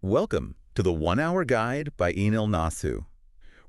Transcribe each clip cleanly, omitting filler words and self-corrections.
Welcome to the 1 Hour Guide by Enil Nasu.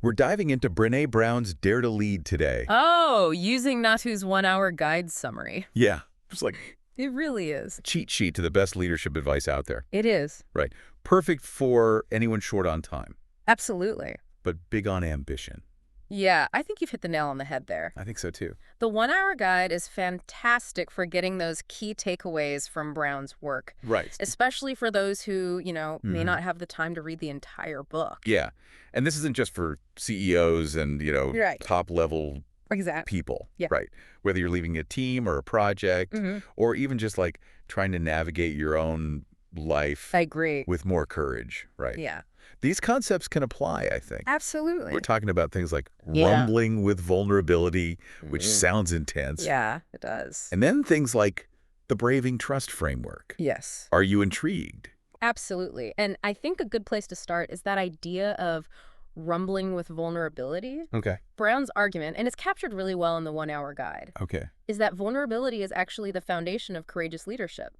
We're diving into Brené Brown's Dare to Lead today. Oh, using Natu's 1 hour guide summary. Yeah, it's like It really is. a cheat sheet to the best leadership advice out there. It is. Right. Perfect for anyone short on time, Absolutely. but big on ambition. Yeah, I think you've hit the nail on the head there. I think so too. The 1 hour guide is fantastic for getting those key takeaways from Brown's work, Right. especially for those who, may Mhm. not have the time to read the entire book. Yeah. And this isn't just for CEOs and, Right. top level Exactly. people. Yeah. Right. Whether you're leaving a team or a project or even just like trying to navigate your own life I agree. with more courage. Right. Yeah. These concepts can apply, I think. Absolutely. We're talking about things like Yeah. rumbling with vulnerability, which sounds intense. Yeah, it does. And then things like the Braving Trust framework. Yes. Are you intrigued? Absolutely. And I think a good place to start is that idea of rumbling with vulnerability. Okay. Brown's argument, and it's captured really well in the 1 hour guide, Okay. is that vulnerability is actually the foundation of courageous leadership,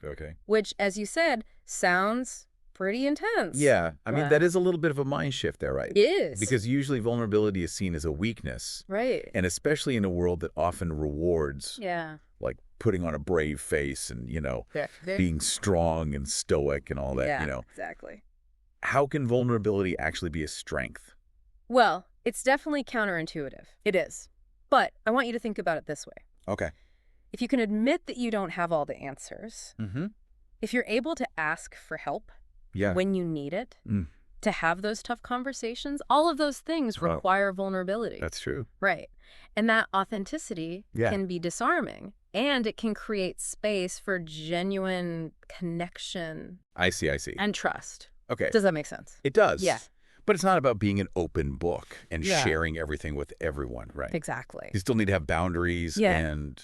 Okay. which, as you said, sounds pretty intense. Yeah. I mean, Wow. that is a little bit of a mind shift there, right? It is. Because usually vulnerability is seen as a weakness. Right. And especially in a world that often rewards, Yeah. like putting on a brave face and, There. being strong and stoic and all that, Yeah, exactly. How can vulnerability actually be a strength? Well, it's definitely counterintuitive. It is. But I want you to think about it this way. Okay. If you can admit that you don't have all the answers, Mm-hmm. if you're able to ask for help Yeah. when you need it, Mm. to have those tough conversations, all of those things Oh. require vulnerability. That's true. Right. And that authenticity Yeah. can be disarming, and it can create space for genuine connection I see. and trust. Okay. Does that make sense? It does. Yeah. But it's not about being an open book and Yeah. sharing everything with everyone, right? Exactly. You still need to have boundaries Yeah. and,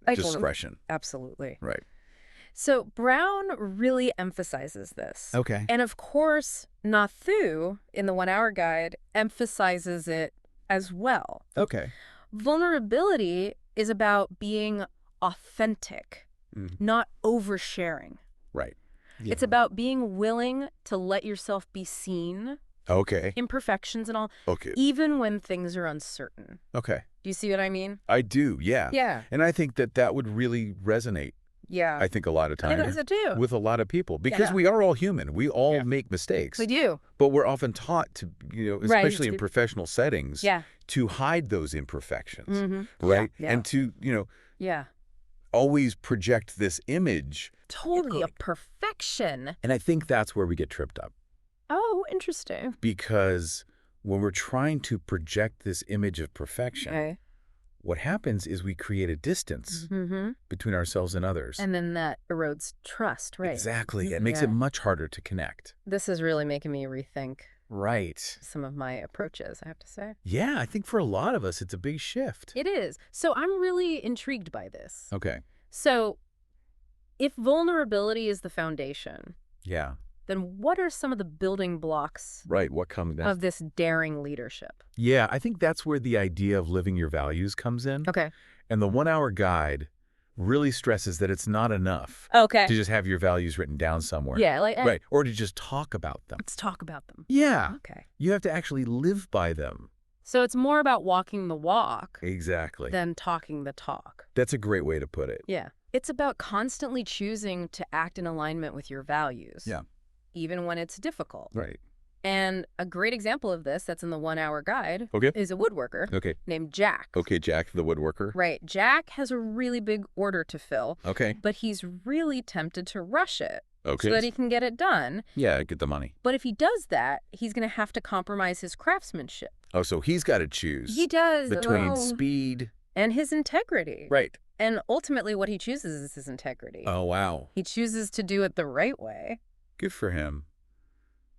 I totally- discretion. Absolutely. Right. So Brown really emphasizes this. Okay. And of course, Nathu, in the 1 hour guide, emphasizes it as well. Okay. Vulnerability is about being authentic, Mhm. not oversharing. Right. It's about being willing to let yourself be seen, Okay. imperfections and all, Okay. even when things are uncertain. Okay. Do you see what I mean? I do, yeah. Yeah. And I think that would really resonate, Yeah. I think, a lot of I think times it too. with a lot of people. Because Yeah. we are all human. We all Yeah. make mistakes. We do. But we're often taught to, Right. especially in professional settings, Yeah. to hide those imperfections, Mm-hmm. right? Yeah. And to, Yeah. always project this image. Totally a perfection. And I think that's where we get tripped up. Oh, interesting. Because when we're trying to project this image of perfection, Okay. what happens is we create a distance Mm-hmm. between ourselves and others. And then that erodes trust, right? Exactly. It makes it Yeah. much harder to connect. This is really making me rethink Right. some of my approaches, I have to say. Yeah, I think for a lot of us, it's a big shift. It is. So I'm really intrigued by this. Okay. So if vulnerability is the foundation, Yeah. then what are some of the building blocks Right. What comes next? of this daring leadership? Yeah, I think that's where the idea of living your values comes in. Okay. And the 1 Hour Guide really stresses that it's not enough Okay. to just have your values written down somewhere. Yeah, Right. Or to just talk about them. let's talk about them. Yeah. Okay. You have to actually live by them. So it's more about walking the walk Exactly. than talking the talk. That's a great way to put it. Yeah. It's about constantly choosing to act in alignment with your values. Yeah. Even when it's difficult. Right. And a great example of this that's in the 1 hour guide Okay. is a woodworker Okay. named Jack. Okay, Jack the woodworker. Right. Jack has a really big order to fill, Okay. but he's really tempted to rush it Okay. so that he can get it done. Yeah, get the money. But if he does that, he's going to have to compromise his craftsmanship. Oh, so he's got to choose He does. between Oh. speed. And his integrity. Right. And ultimately what he chooses is his integrity. Oh, wow. He chooses to do it the right way. Good for him.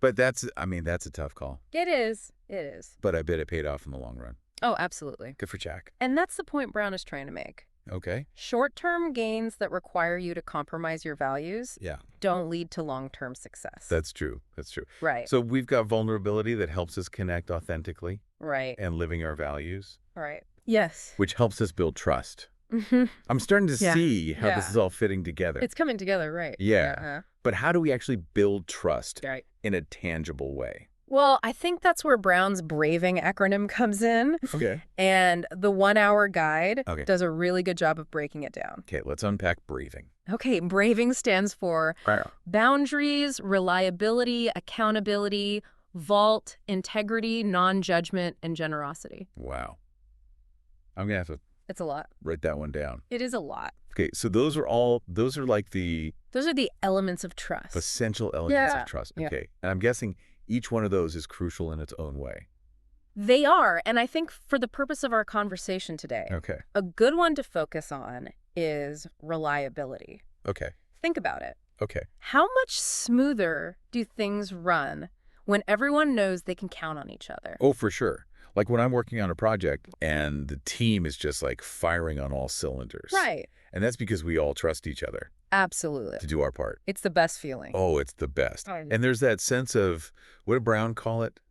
But that's a tough call. It is. It is. But I bet it paid off in the long run. Oh, absolutely. Good for Jack. And that's the point Brown is trying to make. Okay. Short-term gains that require you to compromise your values Yeah, don't lead to long-term success. that's true. That's true. right. So we've got vulnerability that helps us connect authentically Right. and living our values, Right. Yes. which helps us build trust. Mm-hmm. I'm starting to Yeah. see how this Yeah. is all fitting together. It's coming together, right? Yeah. Uh-huh. But how do we actually build trust Right. in a tangible way? Well, I think that's where Brown's braving acronym comes in. Okay. And the 1 hour guide Okay. does a really good job of breaking it down. Okay, let's unpack breathing. Okay, braving stands for boundaries, reliability, accountability, vault, integrity, non-judgment, and generosity. Wow. I'm going to have to It's a lot. write that one down. It is a lot. Okay, so those are like the Those are the elements of trust. essential elements Yeah. of trust. Yeah. Okay. And I'm guessing each one of those is crucial in its own way. They are, and I think for the purpose of our conversation today, Okay. a good one to focus on is reliability. Okay. Think about it. Okay. How much smoother do things run when everyone knows they can count on each other? Oh, for sure. Like when I'm working on a project and the team is just like firing on all cylinders. Right. And that's because we all trust each other Absolutely. to do our part. It's the best feeling. Oh, it's the best. Oh. And there's that sense of, what did Brown call it?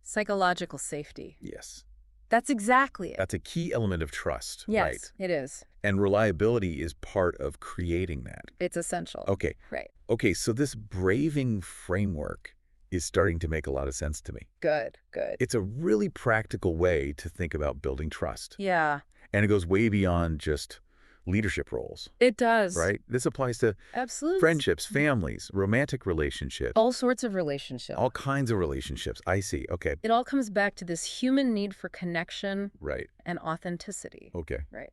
Psychological safety. Yes. That's exactly it. That's a key element of trust. Yes, Right. it is. And reliability is part of creating that. It's essential. Okay. Right. Okay, so this braving framework is starting to make a lot of sense to me. Good, good. It's a really practical way to think about building trust. Yeah, And it goes way beyond just leadership roles, it does. right? This applies to Absolutely. friendships, families, romantic relationships, All sorts of relationships. all kinds of relationships. I see. Okay. It all comes back to this human need for connection Right. and authenticity. Okay. Right.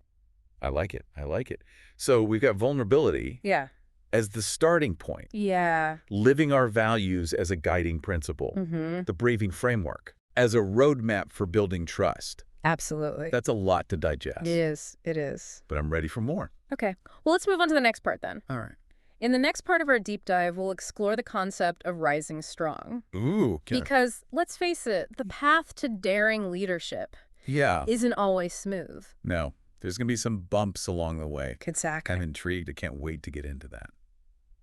I like it. I like it. So we've got vulnerability Yeah. as the starting point, Yeah. living our values as a guiding principle, Mm-hmm. the braving framework as a roadmap for building trust. Absolutely. That's a lot to digest. It is. It is. But I'm ready for more. Okay. Well, let's move on to the next part then. All right. In the next part of our deep dive, we'll explore the concept of rising strong. Ooh. Because, let's face it, the path to daring leadership Yeah. isn't always smooth. No. There's going to be some bumps along the way. Exactly. I'm intrigued. I can't wait to get into that.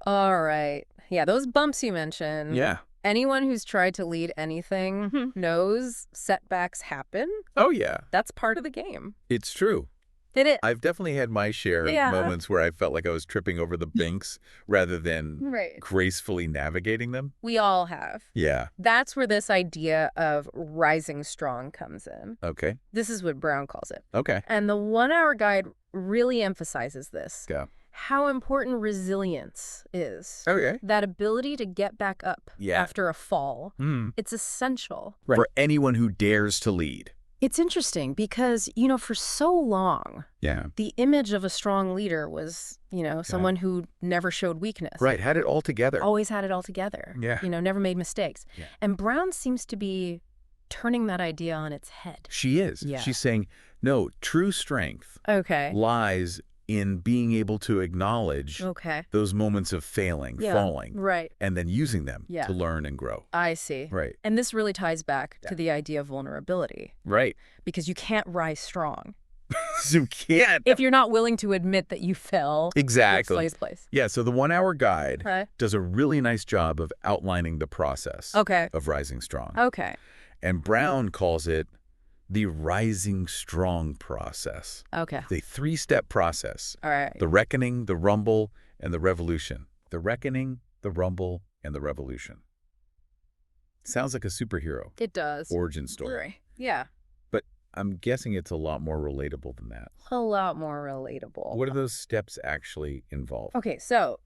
All right. Yeah, those bumps you mentioned. Yeah. Anyone who's tried to lead anything knows setbacks happen. Oh, yeah. That's part of the game. It's true. Did it? I've definitely had my share of Yeah. moments where I felt like I was tripping over the binks rather than Right. gracefully navigating them. We all have. Yeah. That's where this idea of rising strong comes in. Okay. This is what Brown calls it. Okay. And the 1 hour guide really emphasizes this. Yeah. How important resilience is. Okay. That ability to get back up Yeah. after a fall. Hmm. It's essential. Right. For anyone who dares to lead. It's interesting because, for so long, Yeah. the image of a strong leader was, someone who never showed weakness. Right. Had it all together. Always had it all together. Yeah. Never made mistakes. Yeah. And Brown seems to be turning that idea on its head. She is. Yeah. She's saying, no, true strength Okay. lies in being able to acknowledge Okay. those moments of failing, Yeah. falling, Right. and then using them Yeah. to learn and grow. I see. Right. And this really ties back Yeah. to the idea of vulnerability Right. because you can't rise strong You can't. if you're not willing to admit that you fell. Exactly. Let's place. Yeah, so the 1 hour guide Okay. does a really nice job of outlining the process Okay. of rising strong. Okay. And Brown calls it the rising strong process. Okay. The 3-step process. All right. The reckoning, the rumble, and the revolution. The reckoning, the rumble, and the revolution. Sounds like a superhero It does. origin story. Right. Yeah. But I'm guessing it's a lot more relatable than that. A lot more relatable. What do those steps actually involve? Okay, so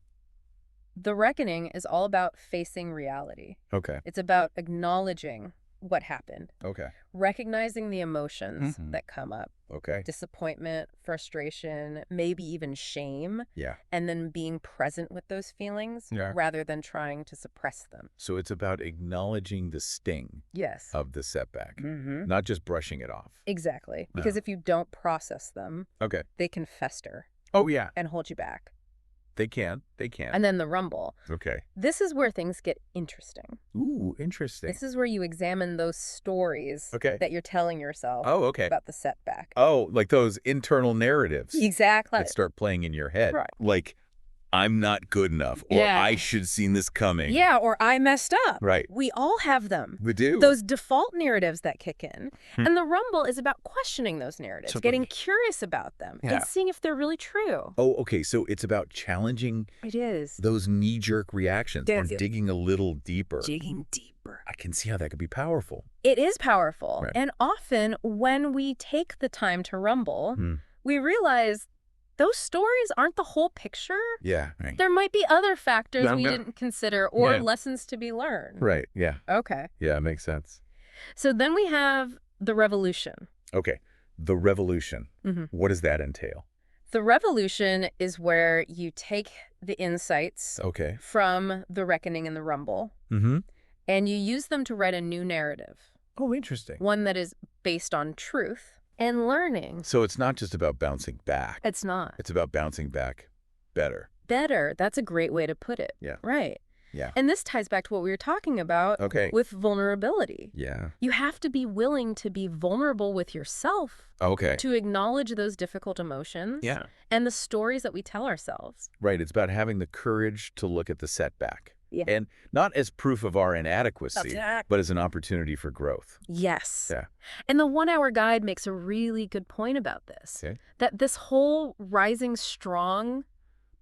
the reckoning is all about facing reality. Okay. It's about acknowledging what happened, Okay. recognizing the emotions Mhm. that come up, Okay. disappointment, frustration, maybe even shame, Yeah. and then being present with those feelings Yeah. rather than trying to suppress them. So it's about acknowledging the sting Yes. of the setback, Mm-hmm. not just brushing it off. Exactly. Because if you don't process them, Okay. they can fester Oh, yeah. and hold you back. They can. They can. And then the rumble. Okay. This is where things get interesting. Ooh, interesting. This is where you examine those stories Okay. that you're telling yourself Oh, okay. about the setback. Oh, like those internal narratives Exactly. that start playing in your head. Right. Like, I'm not good enough, or Yeah. I should have seen this coming. Yeah, or I messed up. Right. We all have them. We do. Those default narratives that kick in. And the rumble is about questioning those narratives, Totally. getting curious about them, Yeah. and seeing if they're really true. Oh, okay. So it's about challenging It is. those knee-jerk reactions or Yes. digging a little deeper. Digging deeper. I can see how that could be powerful. It is powerful. Right. And often when we take the time to rumble, Hmm. we realize those stories aren't the whole picture. Yeah. Right. There might be other factors we Yeah. didn't consider or Yeah. lessons to be learned. Right. Yeah. Okay. Yeah. It makes sense. So then we have the revolution. Okay. The revolution. Mhm. What does that entail? The revolution is where you take the insights Okay. from the reckoning and the rumble, Mm-hmm. and you use them to write a new narrative, Oh, interesting. one that is based on truth and learning. So it's not just about bouncing back. It's not. It's about bouncing back better. Better. That's a great way to put it. Yeah. Right. Yeah. And this ties back to what we were talking about Okay. with vulnerability. Yeah. You have to be willing to be vulnerable with yourself, Okay. to acknowledge those difficult emotions Yeah. and the stories that we tell ourselves. Right. It's about having the courage to look at the setback. Yeah. And not as proof of our inadequacy, Exactly. but as an opportunity for growth. Yes. Yeah. And the 1 Hour Guide makes a really good point about this. Okay. That this whole rising strong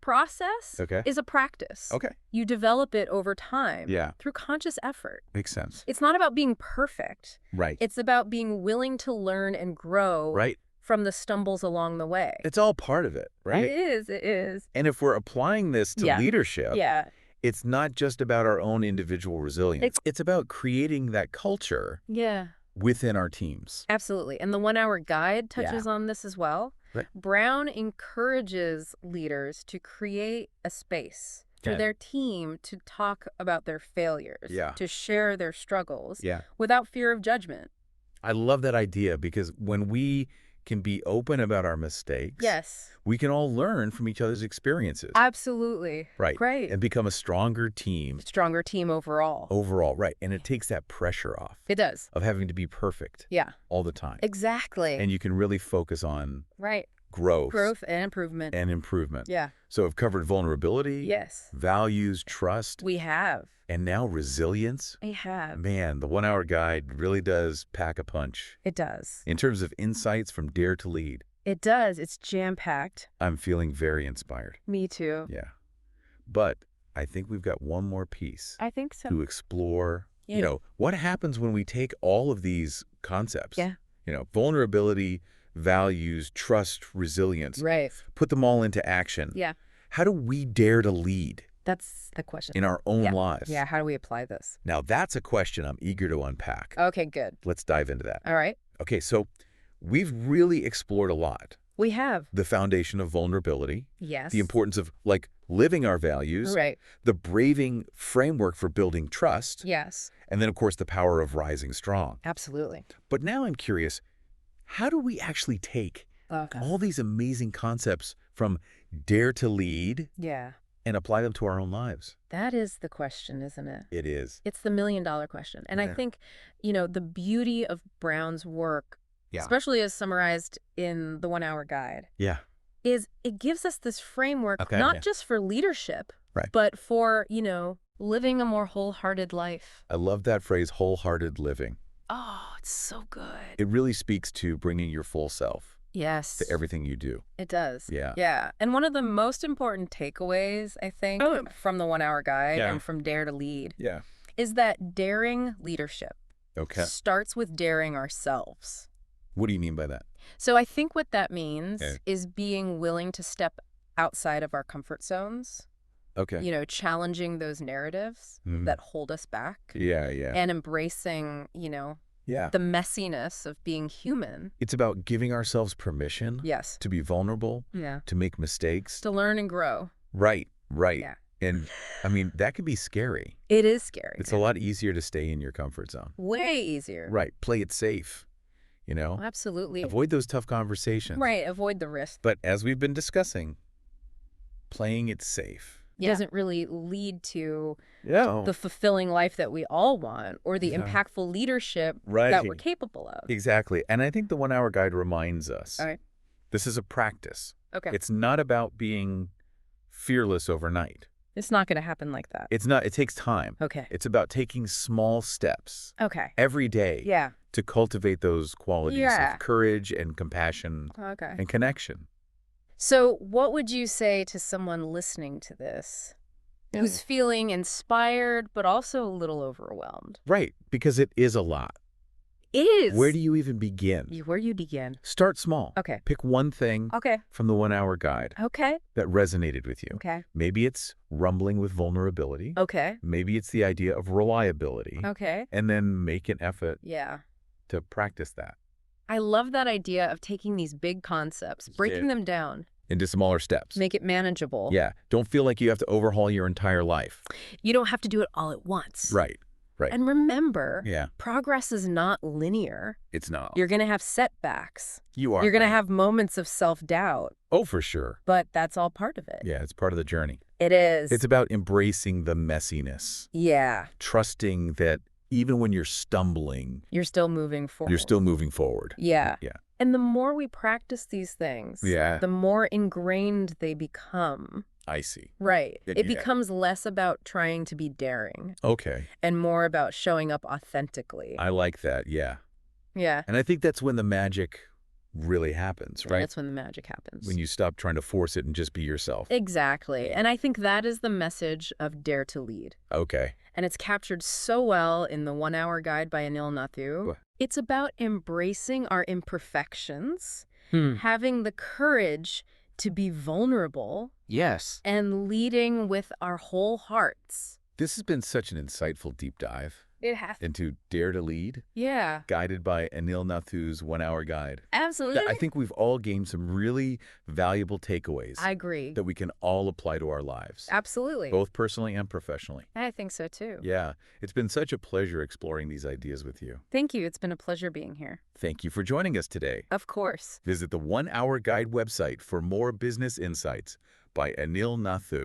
process Okay. is a practice. Okay. You develop it over time Yeah. through conscious effort. Makes sense. It's not about being perfect. Right. It's about being willing to learn and grow Right. from the stumbles along the way. It's all part of it, right? It is. It is. And if we're applying this to Yeah. leadership, Yeah. it's not just about our own individual resilience. It's about creating that culture Yeah. within our teams. Absolutely. And the 1 Hour Guide touches on this as well. Right. Brown encourages leaders to create a space for Okay. their team to talk about their failures, Yeah. to share their struggles Yeah. without fear of judgment. I love that idea because when we can be open about our mistakes, Yes. we can all learn from each other's experiences. Absolutely. Right. Great. And become a stronger team Stronger team overall. overall. Right. And it takes that pressure off It does. of having to be perfect Yeah. all the time. Exactly. And you can really focus on Right. growth And improvement. and improvement. Yeah. So I've covered vulnerability, Yes. values, trust, We have. and now resilience. We have. Man, the 1 Hour Guide really does pack a punch. It does. In terms of insights from Dare to Lead, It does. It's jam-packed. I'm feeling very inspired. Me too. Yeah. But I think we've got one more piece I think so. to explore. Yeah. You know, what happens when we take all of these concepts? Yeah. You know, vulnerability, values, trust, resilience, Right. put them all into action. Yeah. How do we dare to lead That's the question. in our own Yeah. lives? Yeah, how do we apply this? Now, that's a question I'm eager to unpack. Okay, good. Let's dive into that. All right. Okay, so we've really explored a lot. We have. The foundation of vulnerability, Yes. the importance of, like, living our values, Right. the braving framework for building trust, Yes. and then, of course, the power of rising strong. Absolutely. But now I'm curious, how do we actually take Okay. all these amazing concepts from Dare to Lead Yeah. and apply them to our own lives? That is the question, isn't it? It is. It's the $1,000,000 question. And I Yeah. think, the beauty of Brown's work, Yeah. especially as summarized in the 1 Hour Guide, Yeah. is it gives us this framework, Okay, not yeah. just for leadership, Right. but for, living a more wholehearted life. I love that phrase, wholehearted living. Oh, it's so good. It really speaks to bringing your full self Yes. to everything you do. It does. Yeah. Yeah. And one of the most important takeaways, I think, from the 1 Hour Guide Yeah. and from Dare to Lead Yeah. is that daring leadership Okay. starts with daring ourselves. What do you mean by that? So I think what that means Okay. is being willing to step outside of our comfort zones, Okay. challenging those narratives Mhm. that hold us back Yeah, yeah. and embracing, Yeah. the messiness of being human. It's about giving ourselves permission Yes. to be vulnerable, Yeah. to make mistakes. To learn and grow. Right, right. Yeah. And I mean, that can be scary. It is scary. It's a lot easier to stay in your comfort zone. Way easier. Right. Play it safe, Absolutely. Avoid those tough conversations. Right. Avoid the risk. But as we've been discussing, playing it safe. Doesn't really lead to Yeah. the fulfilling life that we all want or the Yeah. impactful leadership Right. that we're capable of. Exactly. And I think the 1 Hour Guide reminds us All right. this is a practice. Okay. It's not about being fearless overnight. It's not going to happen like that. It's not. It takes time. Okay. It's about taking small steps Okay. every day Yeah. to cultivate those qualities Yeah. of courage and compassion Okay. and connection. So what would you say to someone listening to this who's feeling inspired but also a little overwhelmed? Right, because it is a lot. It is. Where do you even begin? Where you begin? Start small. Okay. Pick one thing Okay. from the 1 Hour Guide Okay. that resonated with you. Okay. Maybe it's rumbling with vulnerability. Okay. Maybe it's the idea of reliability. Okay. And then make an effort Yeah. to practice that I love that idea of taking these big concepts, breaking them down, into smaller steps. make it manageable. Yeah. Don't feel like you have to overhaul your entire life. You don't have to do it all at once. Right. Right. And remember, Yeah. progress is not linear. It's not. You're going to have setbacks. You are. You're going to right. have moments of self-doubt, Oh, for sure. but that's all part of it. Yeah, it's part of the journey. It is. It's about embracing the messiness, Yeah. trusting that even when you're stumbling, You're still moving forward. you're still moving forward. Yeah. Yeah. And the more we practice these things, Yeah. the more ingrained they become. I see. Right. Yeah, It yeah. becomes less about trying to be daring Okay. and more about showing up authentically. I like that. Yeah. Yeah. And I think that's when the magic really happens, right? That's when the magic happens. When you stop trying to force it and just be yourself. Exactly. And I think that is the message of Dare to Lead. Okay. And it's captured so well in the 1 Hour Guide by Anil Nathu. What? It's about embracing our imperfections, having the courage to be vulnerable, Yes. and leading with our whole hearts. This has been such an insightful deep dive It has. into Dare to Lead, Yeah. guided by Anil Nathu's 1 Hour Guide. Absolutely. I think we've all gained some really valuable takeaways I agree. that we can all apply to our lives, Absolutely. both personally and professionally. I think so too. Yeah, it's been such a pleasure exploring these ideas with you. Thank you. It's been a pleasure being here. Thank you for joining us today. Of course. Visit the 1 Hour Guide website for more business insights by Anil Nathu.